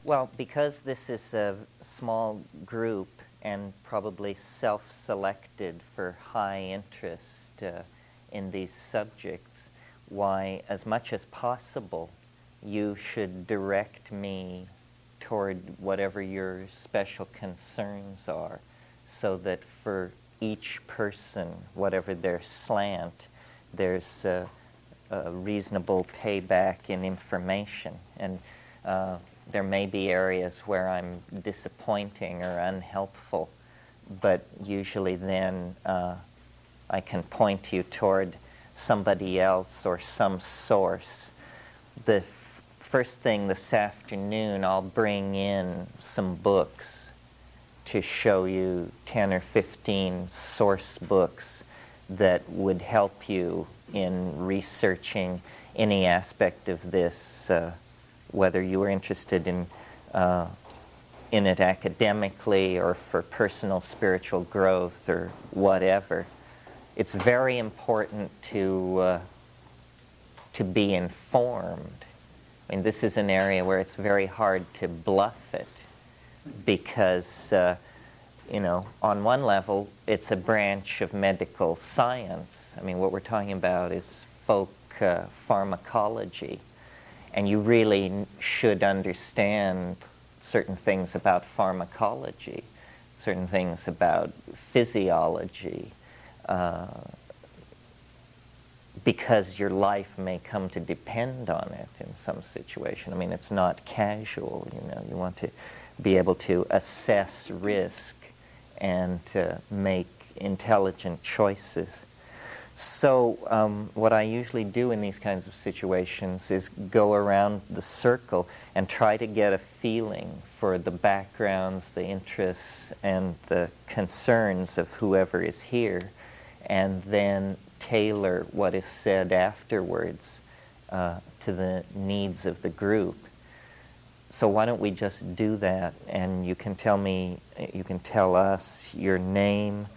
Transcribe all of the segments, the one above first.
Well, because this is a small group and probably self-selected for high interest in these subjects, why, as much as possible, you should direct me toward whatever your special concerns are, so that for each person, whatever their slant, there's a reasonable payback in information. And there may be areas where I'm disappointing or unhelpful, but usually then I can point you toward somebody else or some source. The first thing this afternoon, I'll bring in some books to show you 10 or 15 source books that would help you in researching any aspect of this, whether you were interested in it academically or for personal spiritual growth or whatever. It's very important to be informed. I mean, this is an area where it's very hard to bluff it because, you know, on one level, it's a branch of medical science. I mean, what we're talking about is folk pharmacology. And you really should understand certain things about pharmacology, certain things about physiology, because your life may come to depend on it in some situation. I mean, it's not casual, you know. You want to be able to assess risk and make intelligent choices. So what I usually do in these kinds of situations is go around the circle and try to get a feeling for the backgrounds, the interests, and the concerns of whoever is here, and then tailor what is said afterwards to the needs of the group. So why don't we just do that, and you can tell me, you can tell us your name,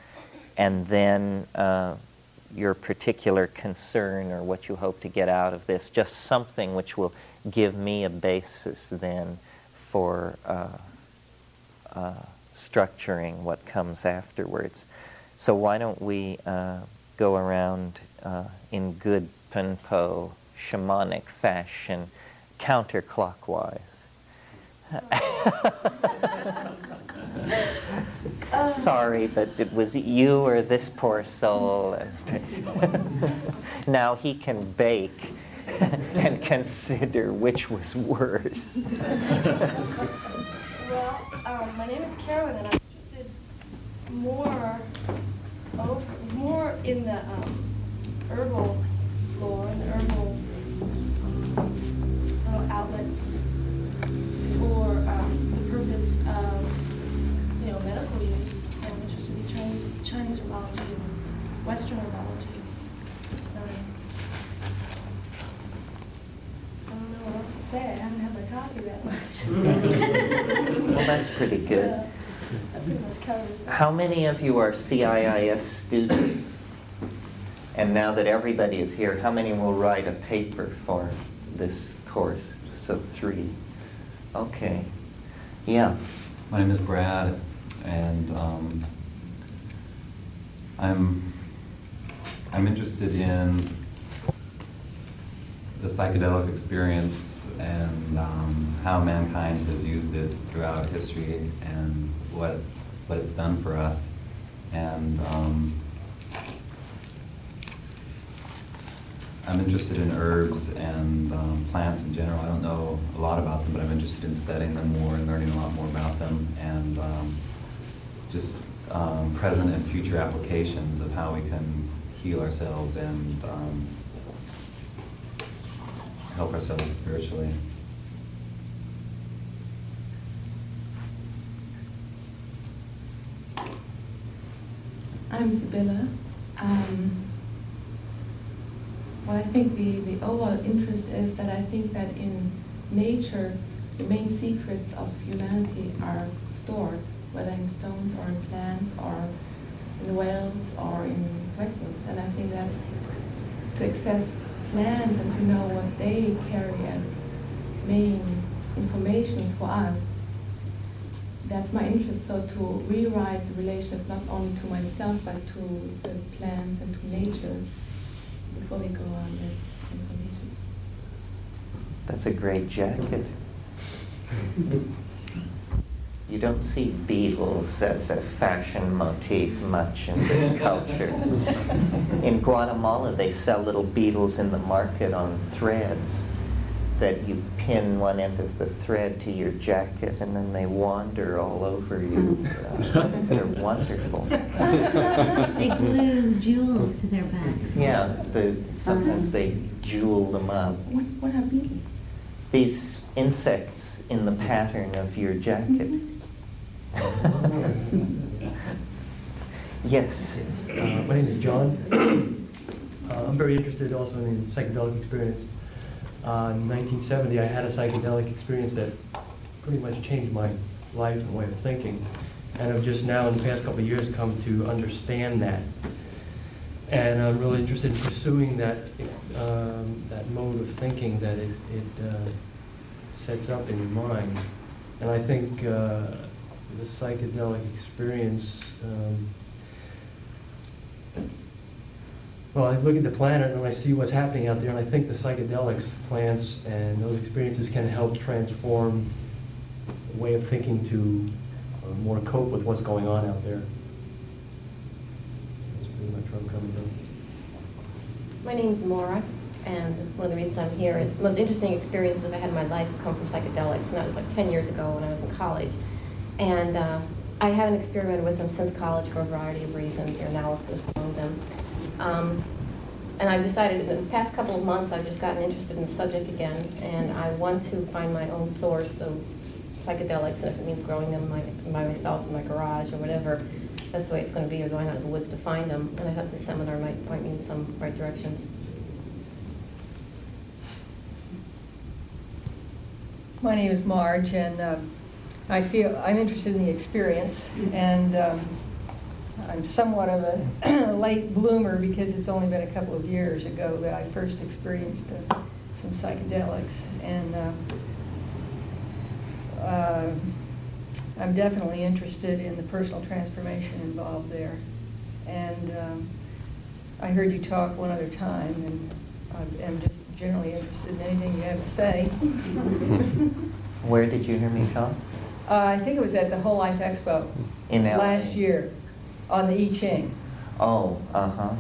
and then your particular concern or what you hope to get out of this, just something which will give me a basis then for structuring what comes afterwards. So why don't we go around in good Punpo shamanic fashion, counterclockwise. Sorry, but it was you or this poor soul. Now he can bake and consider which was worse. Well, my name is Carolyn, and I'm interested more in the herbal lore and the herbal outlets for the purpose of medical use. I'm interested in Chinese herbology and Western herbology. I don't know what else to say. I haven't had my coffee that much. Well, that's pretty good. That pretty much covers that. How many of you are CIIS students? And now that everybody is here, how many will write a paper for this course? So 3. Okay. Yeah. My name is Brad, and I'm interested in the psychedelic experience and how mankind has used it throughout history and what it's done for us. And I'm interested in herbs and plants in general. I don't know a lot about them, but I'm interested in studying them more and learning a lot more about them, and just present and future applications of how we can heal ourselves and help ourselves spiritually. I'm Sibylla. Well, I think the overall interest is that I think that in nature, the main secrets of humanity are stored, whether in stones or in plants or in whales or in redwoods. And I think that's to access plants and to know what they carry as main information for us. That's my interest, so to rewrite the relationship not only to myself but to the plants and to nature before we go on the transformation. That's a great jacket. You don't see beetles as a fashion motif much in this culture. In Guatemala, they sell little beetles in the market on threads that you pin one end of the thread to your jacket and then they wander all over you. They're wonderful. They glue jewels to their backs. Yeah, sometimes they jewel them up. What are beetles? These insects in the pattern of your jacket. Yes. My name is John. I'm very interested also in psychedelic experience. In 1970, I had a psychedelic experience that pretty much changed my life and way of thinking. And I've just now, in the past couple of years, come to understand that. And I'm really interested in pursuing that mode of thinking that it sets up in your mind. And I think the psychedelic experience, well, I look at the planet and I see what's happening out there, and I think the psychedelics, plants, and those experiences can help transform a way of thinking to more cope with what's going on out there. That's pretty much where I'm coming from. My name's Maura, and one of the reasons I'm here is the most interesting experiences I've had in my life come from psychedelics, and that was like 10 years ago when I was in college. And I haven't experimented with them since college for a variety of reasons, your analysis among them. And I've decided in the past couple of months I've just gotten interested in the subject again, and I want to find my own source of psychedelics, and if it means growing them by myself in my garage or whatever, that's the way it's going to be, or going out of the woods to find them. And I thought this seminar might point me in some right directions. My name is Marge, and I feel I'm interested in the experience, and I'm somewhat of a late bloomer because it's only been a couple of years ago that I first experienced some psychedelics, and I'm definitely interested in the personal transformation involved there. And I heard you talk one other time, and I'm just generally interested in anything you have to say. Where did you hear me talk? I think it was at the Whole Life Expo In LA. last year on the I Ching. Oh, uh-huh.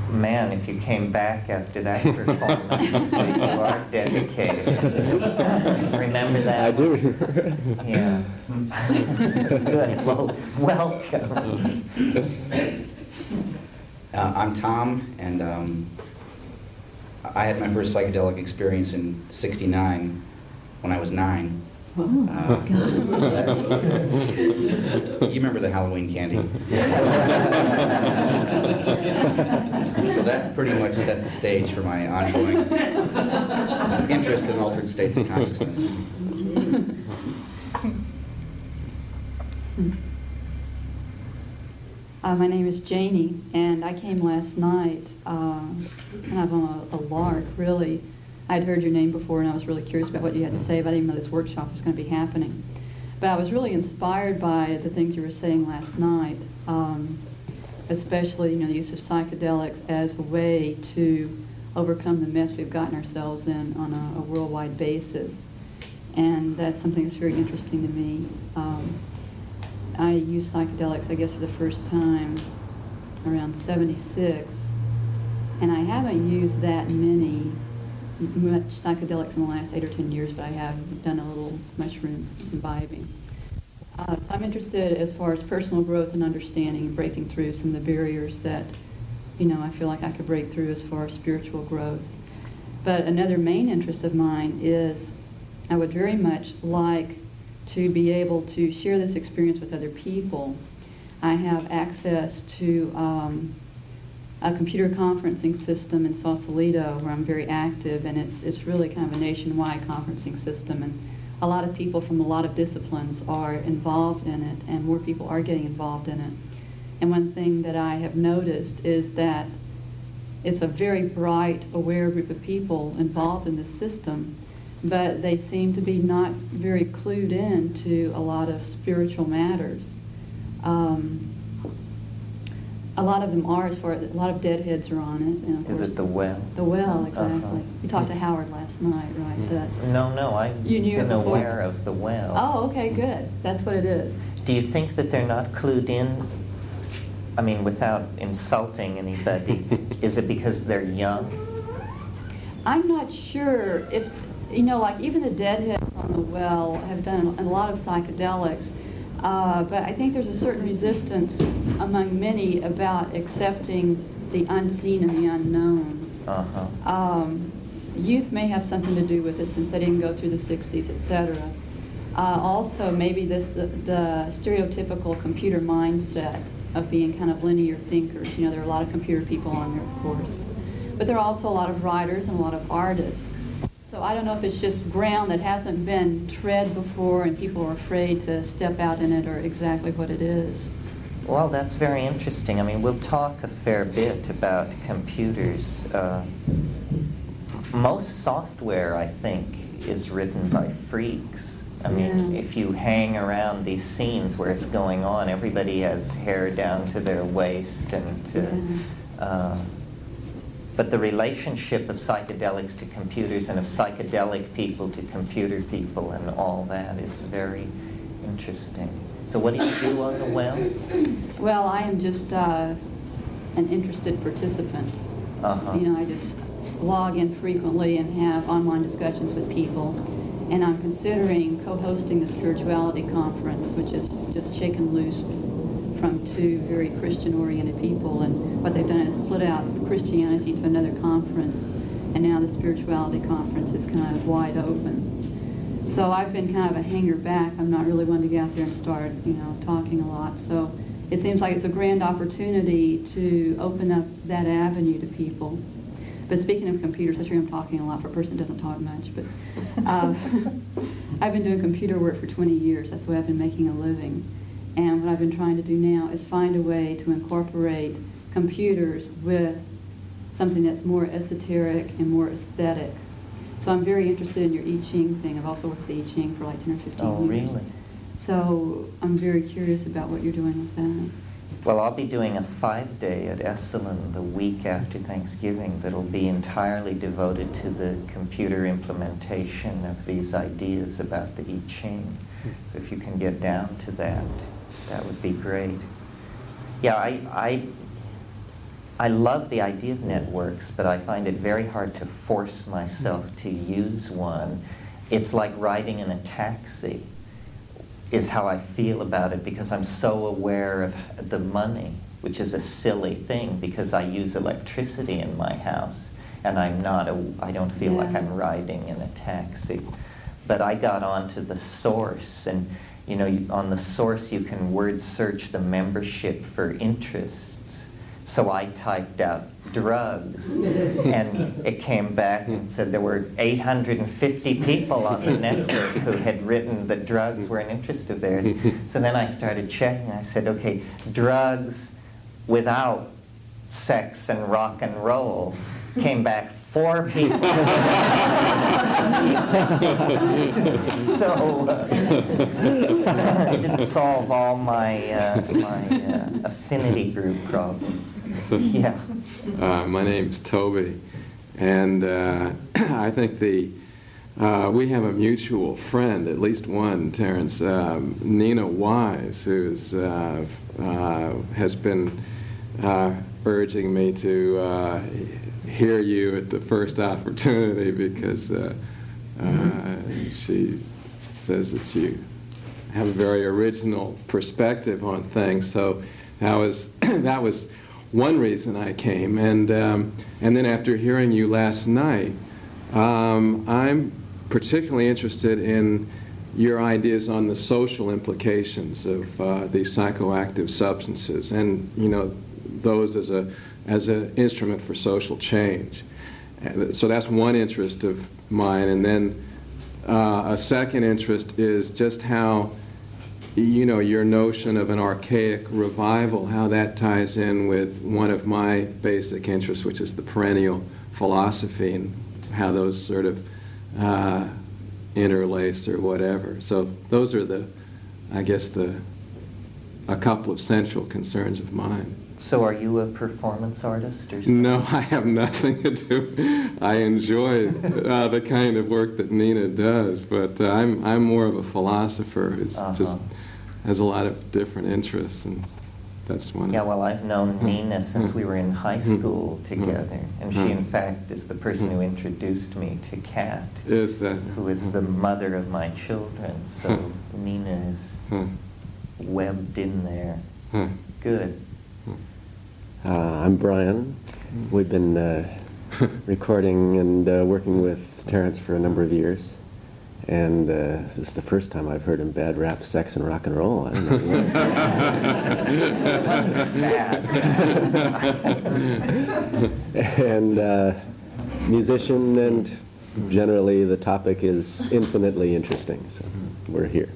Man, if you came back after that performance, you are dedicated. Remember that? I do. Yeah. Good. Well, welcome. I'm Tom, and I had my first psychedelic experience in '69 when I was 9. Oh, God. So that, you remember the Halloween candy? So that pretty much set the stage for my ongoing interest in altered states of consciousness. My name is Janie, and I came last night kind of on a lark, really. I'd heard your name before, and I was really curious about what you had to say, but I didn't know this workshop was going to be happening. But I was really inspired by the things you were saying last night, especially the use of psychedelics as a way to overcome the mess we've gotten ourselves in on a worldwide basis. And that's something that's very interesting to me. I used psychedelics, I guess, for the first time around '76, and I haven't used that much psychedelics in the last 8 or 10 years, but I have done a little mushroom imbibing. So I'm interested as far as personal growth and understanding and breaking through some of the barriers that, I feel like I could break through as far as spiritual growth. But another main interest of mine is I would very much like to be able to share this experience with other people. I have access to a computer conferencing system in Sausalito where I'm very active, and it's really kind of a nationwide conferencing system, and a lot of people from a lot of disciplines are involved in it, and more people are getting involved in it. And one thing that I have noticed is that it's a very bright, aware group of people involved in this system, but they seem to be not very clued in to a lot of spiritual matters. A lot of them are, as far as a lot of deadheads are on it. And of Is course, it the well? The well, exactly. Uh-huh. You talked to Howard last night, right? No, I've You knew been it before? aware of the well. Oh, okay, good. That's what it is. Do you think that they're not clued in? I mean, without insulting anybody, is it because they're young? I'm not sure if, like even the deadheads on the well have done a lot of psychedelics, but I think there's a certain resistance among many about accepting the unseen and the unknown. Uh-huh. Youth may have something to do with it since they didn't go through the 60s, etc. Also, maybe the stereotypical computer mindset of being kind of linear thinkers. There are a lot of computer people on there, of course. But there are also a lot of writers and a lot of artists. So I don't know if it's just ground that hasn't been tread before and people are afraid to step out in it, or exactly what it is. Well, that's very interesting. I mean, we'll talk a fair bit about computers. Most software, I think, is written by freaks. I mean, if you hang around these scenes where it's going on, everybody has hair down to their waist, and but the relationship of psychedelics to computers and of psychedelic people to computer people and all that is very interesting. So what do you do on the well? Well, I am just an interested participant. Uh-huh. I just log in frequently and have online discussions with people. And I'm considering co-hosting the spirituality conference, which is just shaken loose from two very Christian-oriented people. And what they've done is split out Christianity to another conference. And now the spirituality conference is kind of wide open. So I've been kind of a hanger back. I'm not really one to get out there and start, talking a lot. So it seems like it's a grand opportunity to open up that avenue to people. But speaking of computers, I'm sure I'm talking a lot for a person that doesn't talk much, but I've been doing computer work for 20 years. That's the way I've been making a living. And what I've been trying to do now is find a way to incorporate computers with something that's more esoteric and more aesthetic. So I'm very interested in your I Ching thing. I've also worked with the I Ching for like 10 or 15 years. Oh, really? So I'm very curious about what you're doing with that. Well, I'll be doing a 5-day at Esalen the week after Thanksgiving that'll be entirely devoted to the computer implementation of these ideas about the I Ching. So if you can get down to that, that would be great. Yeah, I love the idea of networks, but I find it very hard to force myself to use one. It's like riding in a taxi, is how I feel about it, because I'm so aware of the money, which is a silly thing because I use electricity in my house, and I don't feel like I'm riding in a taxi. But I got onto the source, and on the source you can word search the membership for interests. So I typed out drugs, and it came back and said there were 850 people on the network who had written that drugs were an interest of theirs. So then I started checking. I said, okay, drugs without sex and rock and roll. Came back 4 people. So I didn't solve all my affinity group problems. Yeah. My name's Toby, and I think we have a mutual friend, at least one, Terence, Nina Wise, who has been urging me to hear you at the first opportunity, because she says that you have a very original perspective on things. So that was one reason I came, and then after hearing you last night, I'm particularly interested in your ideas on the social implications of these psychoactive substances, and those as an instrument for social change. So that's one interest of mine, and then a second interest is just how your notion of an archaic revival, how that ties in with one of my basic interests, which is the perennial philosophy, and how those sort of interlaced or whatever. So those are I guess a couple of central concerns of mine. So are you a performance artist or something? No, I have nothing to do. I enjoy the kind of work that Nina does, but I'm more of a philosopher who's just has a lot of different interests, and that's one. Yeah, well, I've known Nina since we were in high school together, and she, in fact, is the person who introduced me to Kat, is that who is the mother of my children. So Nina is webbed in there. Good. I'm Brian. We've been recording and working with Terence for a number of years. And this is the first time I've heard him bad rap sex and rock and roll. I don't know. And musician, and generally the topic is infinitely interesting, so we're here.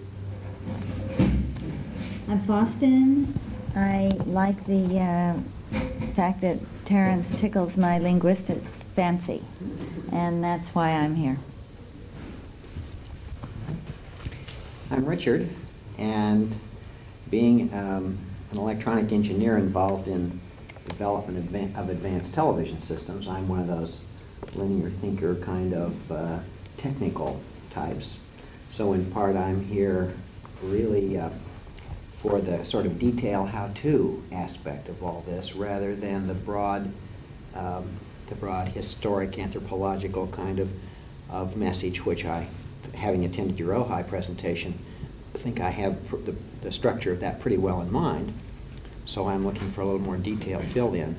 I'm Faustin. I like the fact that Terence tickles my linguistic fancy, and that's why I'm here. I'm Richard, and being an electronic engineer involved in development of advanced television systems, I'm one of those linear thinker kind of technical types. So in part I'm here really for the sort of detail how-to aspect of all this rather than the broad historic anthropological kind of message which I, having attended your Ojai presentation, I think I have the structure of that pretty well in mind. So I'm looking for a little more detail filled in,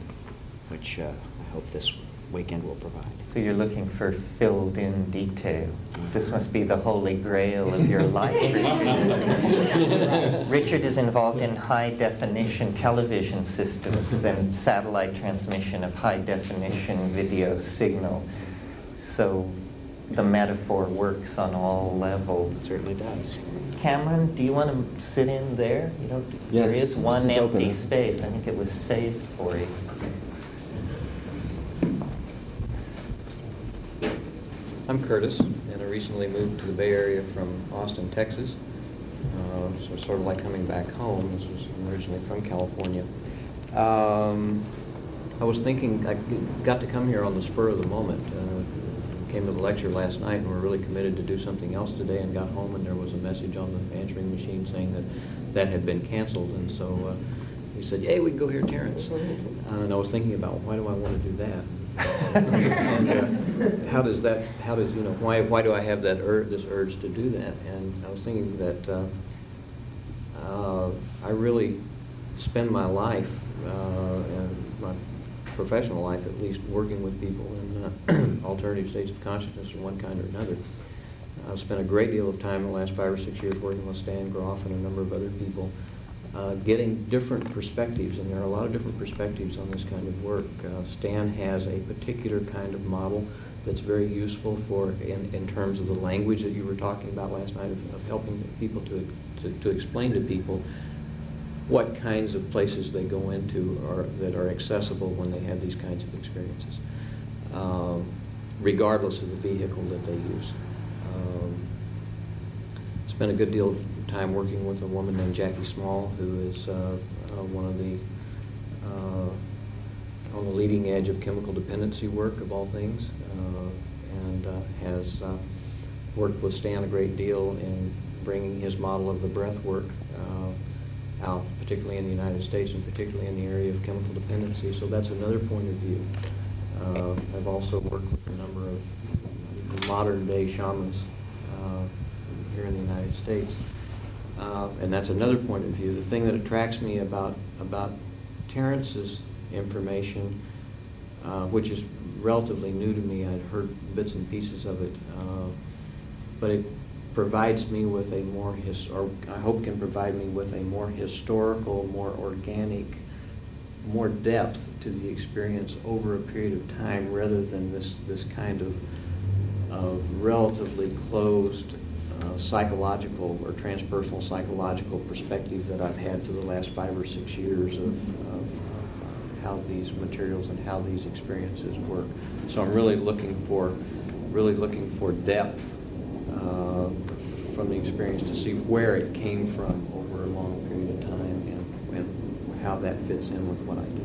which I hope this weekend will provide. So you're looking for filled-in detail. This must be the holy grail of your life, Richard. Richard is involved in high-definition television systems and satellite transmission of high-definition video signal. So the metaphor works on all levels. It certainly does. Cameron, do you want to sit in there? You know, yes, there is one empty open. space. I think it was saved for you. I'm Curtis, and I recently moved to the Bay Area from Austin, Texas. So it's sort of like coming back home. This was originally from California. I was thinking, I got to come here on the spur of the moment. Came to the lecture last night and were really committed to do something else today, and got home and there was a message on the answering machine saying that had been canceled, and so he said, "Yay, we can go hear Terence." And I was thinking about, why do I want to do that? And why do I have that this urge to do that? And I was thinking that I really spend my life, and my professional life at least, working with people in alternative states of consciousness of one kind or another. I've spent a great deal of time in the last 5 or 6 years working with Stan Groff and a number of other people, getting different perspectives, and there are a lot of different perspectives on this kind of work. Stan has a particular kind of model that's very useful for, in terms of the language that you were talking about last night, of helping people to explain to people what kinds of places they go into that are accessible when they have these kinds of experiences, regardless of the vehicle that they use. Spent a good deal of time working with a woman named Jackie Small, who is one of the on the leading edge of chemical dependency work of all things, and has worked with Stan a great deal in bringing his model of the breath work out, particularly in the United States and particularly in the area of chemical dependency. So that's another point of view. I've also worked with a number of modern day shamans here in the United States. And that's another point of view. The thing that attracts me about Terence's information, which is relatively new to me, I'd heard bits and pieces of it, but it provides me with a more, or I hope can provide me with a more historical, more organic, more depth to the experience over a period of time, rather than this kind of relatively closed psychological or transpersonal psychological perspective that I've had for the last 5 or 6 years of how these materials and how these experiences work. So I'm really looking for depth from the experience to see where it came from over a long period of time and how that fits in with what I do.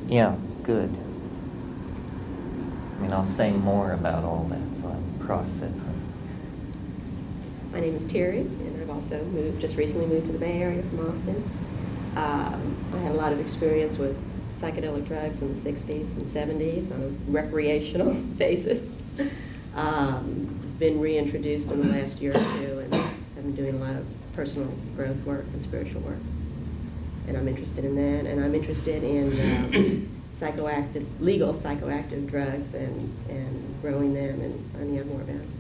Yeah, good. I mean, I'll say more about all that, so I'm processing. My name is Terry, and I've also just recently moved to the Bay Area from Austin. I had a lot of experience with psychedelic drugs in the 60s and 70s on a recreational basis. Been reintroduced in the last year or two, and I've been doing a lot of personal growth work and spiritual work. And I'm interested in that, and I'm interested in legal psychoactive drugs and growing them and finding out more about them.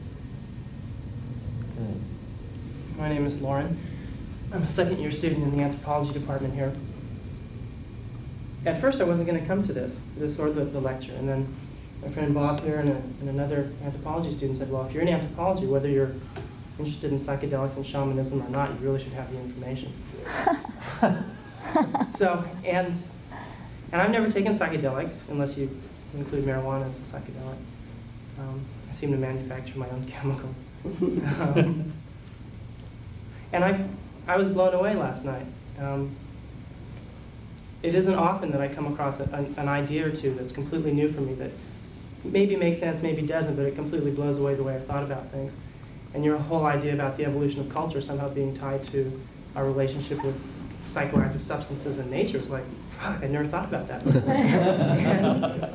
My name is Lauren. I'm a second-year student in the anthropology department here. At first, I wasn't going to come to this or the lecture, and then my friend Bob here and another anthropology student said, well, if you're in anthropology, whether you're interested in psychedelics and shamanism or not, you really should have the information. So, and I've never taken psychedelics, unless you include marijuana as a psychedelic. I seem to manufacture my own chemicals. And I was blown away last night. It isn't often that I come across an idea or two that's completely new for me, that maybe makes sense, maybe doesn't, but it completely blows away the way I've thought about things. And your whole idea about the evolution of culture somehow being tied to our relationship with psychoactive substances and nature is like, fuck, I never thought about that.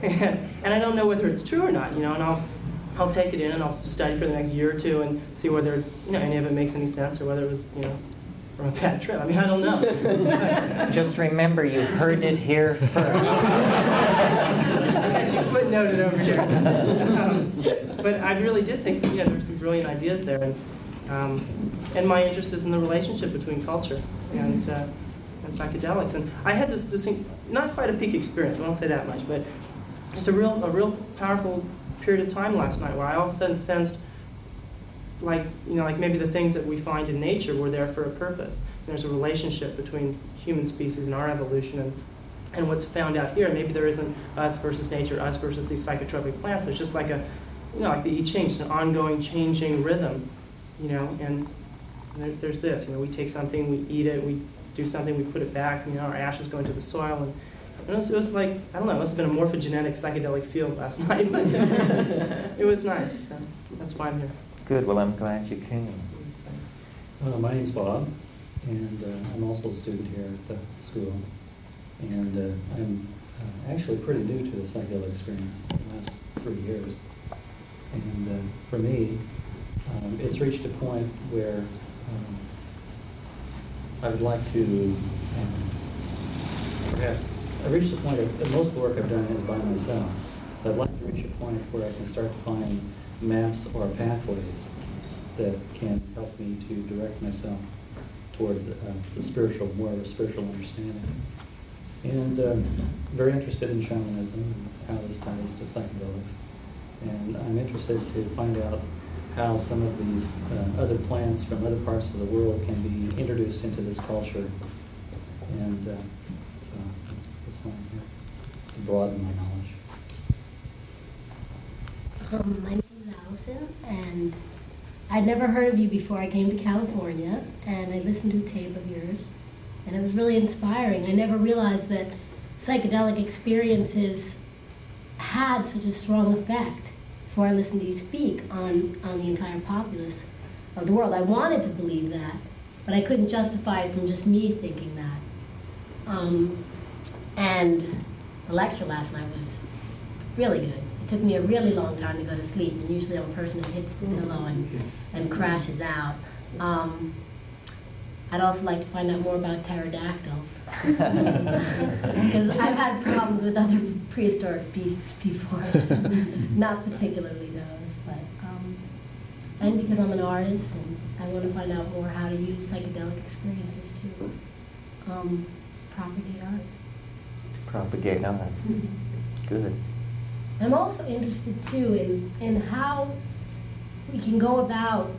and I don't know whether it's true or not, you know, and I'll take it in and I'll study for the next year or two and see whether, you know, any of it makes any sense or whether it was, you know, from a bad trip. I mean, I don't know. Just remember, you heard it here first. I got you footnoted over here. But I really did think, you know, there's some brilliant ideas there, and my interest is in the relationship between culture and psychedelics. And I had this not quite a peak experience, I won't say that much, but just a real powerful period of time last night where I all of a sudden sensed, like, you know, like maybe the things that we find in nature were there for a purpose. And there's a relationship between human species and our evolution and what's found out here. Maybe there isn't us versus nature, us versus these psychotropic plants. It's just like a, you know, like the I Ching, it's an ongoing changing rhythm, you know, and there's this, you know, we take something, we eat it, we do something, we put it back, you know, our ashes go into the soil, and it was like, I don't know, it must have been a morphogenetic psychedelic field last night, but it was nice. That's why I'm here. Good, well, I'm glad you came. My name's Bob, and I'm also a student here at the school. And I'm actually pretty new to the psychedelic experience in the last 3 years. And for me, it's reached a point where I would like to, I've reached a point that most of the work I've done is by myself. So I'd like to reach a point where I can start to find maps or pathways that can help me to direct myself toward the spiritual, more of a spiritual understanding. And very interested in shamanism and how this ties to psychedelics. And I'm interested to find out how some of these other plants from other parts of the world can be introduced into this culture. And so that's why I'm here, to broaden my knowledge. My name is Allison, and I'd never heard of you before I came to California, and I listened to a tape of yours, and it was really inspiring. I never realized that psychedelic experiences had such a strong effect before I listened to you speak on the entire populace of the world. I wanted to believe that, but I couldn't justify it from just me thinking that. And the lecture last night was really good. It took me a really long time to go to sleep, and usually I'm a person that hits the pillow and crashes out. I'd also like to find out more about pterodactyls, because I've had problems with other prehistoric beasts before, not particularly those, but, and because I'm an artist and I want to find out more how to use psychedelic experiences to propagate art. Propagate art. Good. I'm also interested too in how we can go about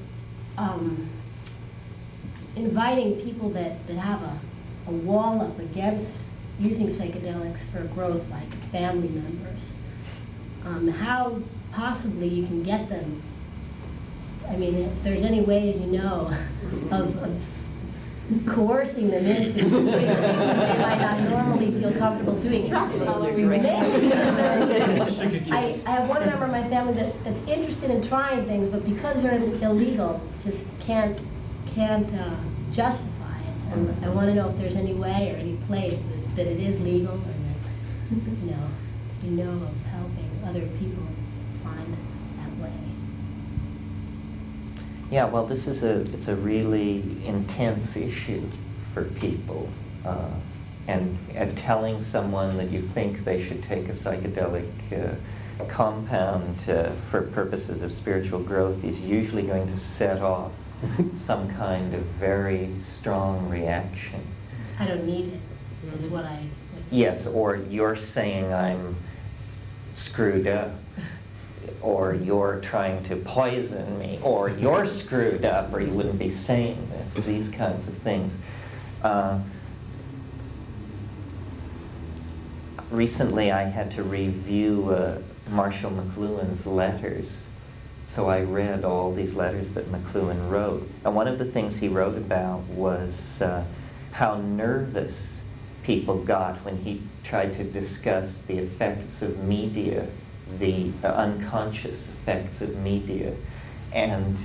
inviting people that have a wall up against using psychedelics for growth, like family members. How possibly you can get them. I mean, if there's any ways you know of coercing them into something they might not normally feel comfortable doing. I have one member of my family that's interested in trying things, but because they're illegal, just can't justify it. And I want to know if there's any way or any place that it is legal, or that you know of helping other people find that way. Yeah, well, it's a really intense issue for people, and telling someone that you think they should take a psychedelic compound for purposes of spiritual growth is usually going to set off some kind of very strong reaction. I don't need it, is what I... Yes, or you're saying I'm screwed up, or you're trying to poison me, or you're screwed up, or you wouldn't be saying this, these kinds of things. Recently I had to review Marshall McLuhan's letters, so I read all these letters that McLuhan wrote. And one of the things he wrote about was how nervous people got when he tried to discuss the effects of media, the unconscious effects of media. And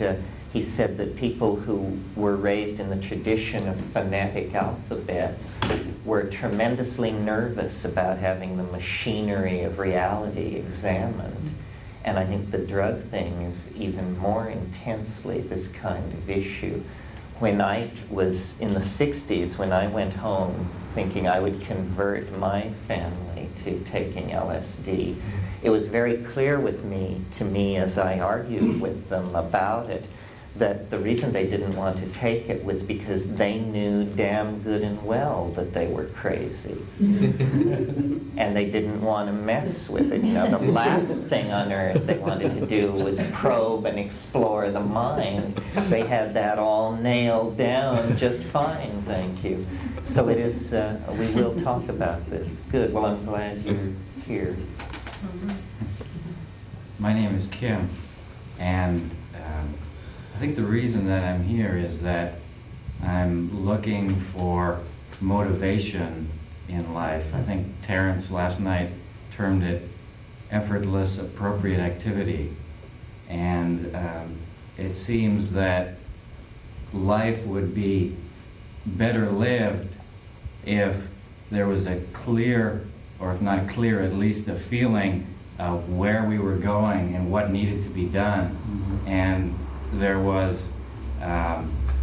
he said that people who were raised in the tradition of phonetic alphabets were tremendously nervous about having the machinery of reality examined. And I think the drug thing is even more intensely this kind of issue. When I was in the 60s, when I went home thinking I would convert my family to taking LSD, it was very clear to me as I argued with them about it, that the reason they didn't want to take it was because they knew damn good and well that they were crazy. And they didn't want to mess with it. You know, the last thing on earth they wanted to do was probe and explore the mind. They had that all nailed down just fine, thank you. So it is, we will talk about this. Good, well, I'm glad you're here. My name is Kim, and I think the reason that I'm here is that I'm looking for motivation in life. I think Terence last night termed it effortless, appropriate activity. And it seems that life would be better lived if there was a clear, or if not clear, at least a feeling of where we were going and what needed to be done. Mm-hmm. And there was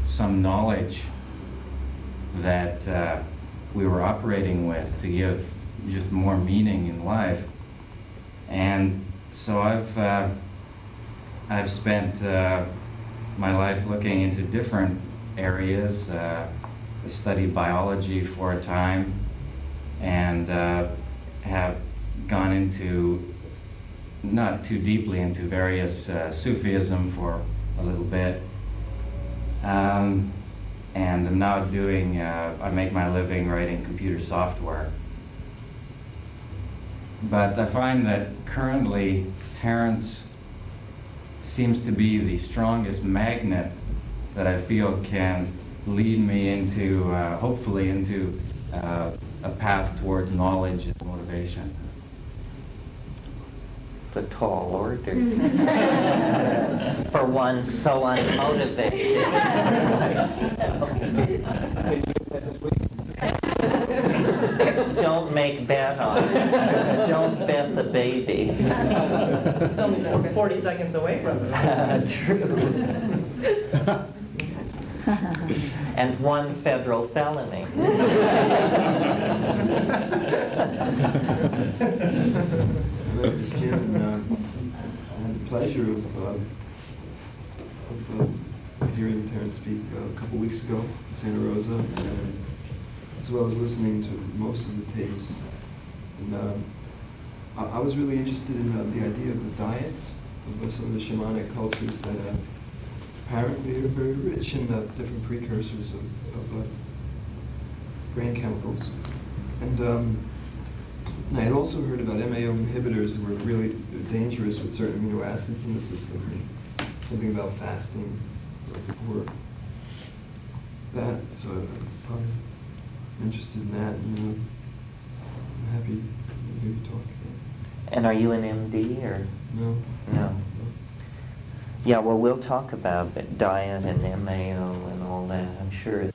some knowledge that we were operating with to give just more meaning in life. And so I've spent my life looking into different areas. I studied biology for a time, and have gone into, not too deeply into various Sufism for a little bit, and I'm now doing, I make my living writing computer software. But I find that currently Terence seems to be the strongest magnet that I feel can lead me into, hopefully into a path towards knowledge and motivation. It's a tall order. For one so unmotivated. Don't make bet on it. Don't bet the baby. It's only 40 seconds away from it. True. And one federal felony. My name is Jim, and I had the pleasure of hearing Terence speak a couple weeks ago in Santa Rosa, and as well as listening to most of the tapes. And I was really interested in the idea of the diets of some of the shamanic cultures that apparently are very rich in different precursors of brain chemicals. And And I had also heard about MAO inhibitors that were really dangerous with certain amino acids in the system. Something about fasting before that, so I'm interested in that, and I'm happy to hear you talk. And are you an MD or? No. No. Yeah, well, we'll talk about diet and MAO and all that, I'm sure.